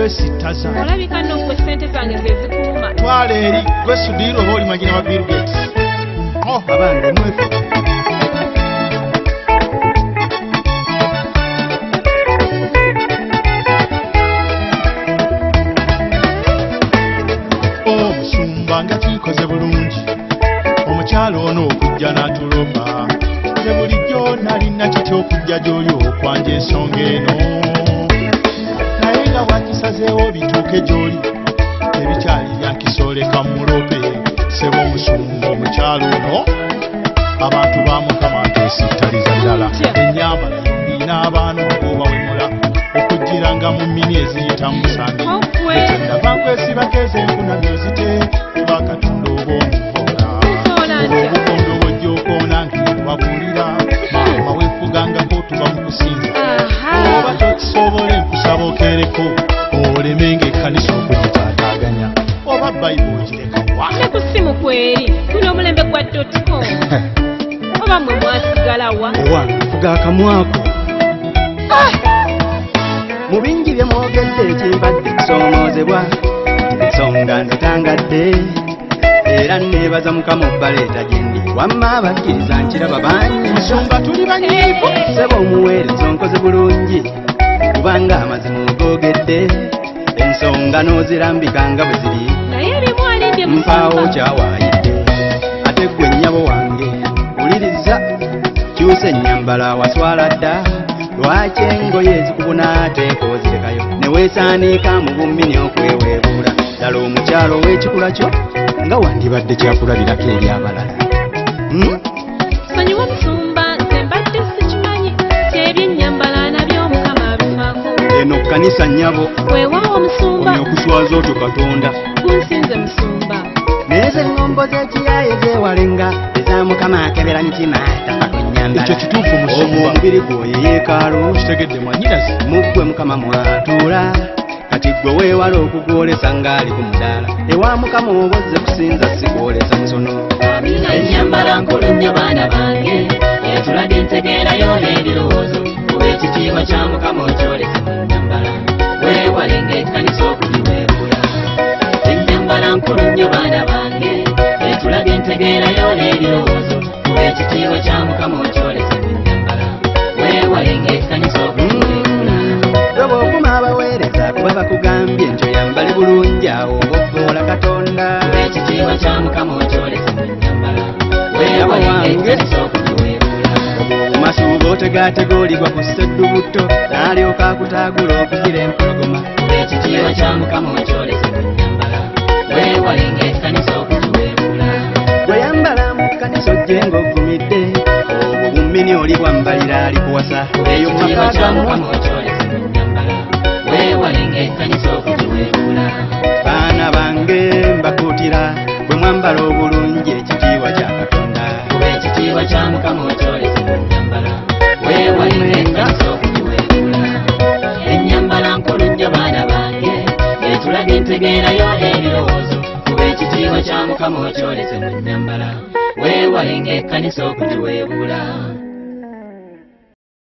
kwesittaza. Olabika nno gwe ssente zange ze zikuluma. Twala eri gwe Sudiro oba oli magina wa Bill Gates. Abange mwefe. Omusumba nga kikoze bulungi. Omukyalo ono okujja n'atulomba. Ne bulijjo nalina kityo okujja gy'oli okwanja ensonga eno. Naye nga bwakisazeewo bituuke gy'oli. Ebikyali byankisooleka mulope. Sebo omusumba omukyalo ono. Abantu ba Mukama nteesittaliza ddala. Ennyambala yina abaana obw'obawemula. Okujjiranga mu mmini eziyita musange. Nava nkwesibako ez'enfuna byozite. Kuba Katonda oba omuvoola. Obukondo bw'ojja okoona ng'ewabuulira. Maama weefugangako tuba mu kusinza. Oba tokisobola enkusaba okeereko. Oleme ng'ekkanisa okugitaataaganya. Oba Bayibuli ogireka wa. Ne ku ssimu kweri tuli omulembe gwa .com. Oba mmwe mwasigala wa. Fuga akamwako. Mu bingi bye mwogedde ekimbadde kisomoozebwa. Ensonga nzitangadde. Era neebaza Mukama obbaleeta gye ndi. Wamma abakkiriza nkiraba bangi. Ensonga tuli banyiivu. Sebo omuweereza onkoze bulungi. Kubanga amazima ogoogedde. Ensonga n'ozirambika nga bwe ziri. Naye ebimu alindye mpaawo kyawaayidde. Ate ggwe nnyabo wange wuliriza. Kyusa ennyambala waswala dda. Lwaki engoye ezikubuna ateeka ozirekayo. Ne weesaanika mu bummini okweweebuula. Ddala omukyalo w'ekikula kyo nga wandibadde kyakulabirako eri abalala. Sonyiwa Musumba nze mbadde sikimanyi. Ky'ebyennyambala nabyo Mukama abifaako. Eno kkanisa nnyabo. Weewaawo Musumba. Omyo okuswaza otyo Katonda. Gunsinze Musumba. Naye z'eŋŋombo z'ekiyaaye zeewalenga. Eza Mukama akebera mitima tafa ku nnyambala. Ekyo kituufu Musumba. Omwo omubiri gwo ye yeekaalu. Kitegedde mwanyinazi. Mu ggwe Mukama mwatuula. Kati ggwe weewala okugwolesa ng'ali ku mudaala. Ewa Mukama oba ozze kusinza si kwolesa musono. Ennyambala nkulu nnyo baana bange. Etulaga entegeerayo n'ebirowoozo. Kuba ekitiibwa kya Mukama okyolese mu nnyambala. Weewalenga ekkanisa okugiweebuula. Ennyambala nkulu nnyo baana bange. Etulaga entegeerayo n'ebirowoozo. Kuba ekitiibwa kya Mukama okyolese mu nnyambala. Weewalenga ekkanisa okugiweebuula. Gwe bw'okuma abaweereza kuba bakugambye nti oyambale bulungi awo oba ovvoola Katonda. Kuba ekitiibwa kya Mukama okyolese mu nnyambala. Weewalenga ekkanisa okugiweebuula. Omumasuuba otegaatega oligwa ku sseddubuto. N'alyoka akutaagula okugira empologoma. Kuba ekitiibwa kya Mukama okyolese mu nnyambala. Weewalenga ekkanisa okugiweebuula. Gwe yambala mu kkanisa ojje ng'oggumidde. Obwo bummini oli bwambalira ali kuwasa. Eyo mu maka gammwe. Weewalenga ekkanisa okugiweebuula. Baana bange mbakuutira bwe mwambala obulungi ekitiibwa kya Katonda. Kuba ekitiibwa kya Mukama okyolese mu nnyambala. Weewalenga ekkanisa okugiweebuula. Ennyambala nkulu nnyo baana bange. Etulaga entegeerayo n'ebirowoozo. Kuba ekitiibwa kya Mukama okyolese mu nnyambala. Weewalenga ekkanisa okugiweebuula.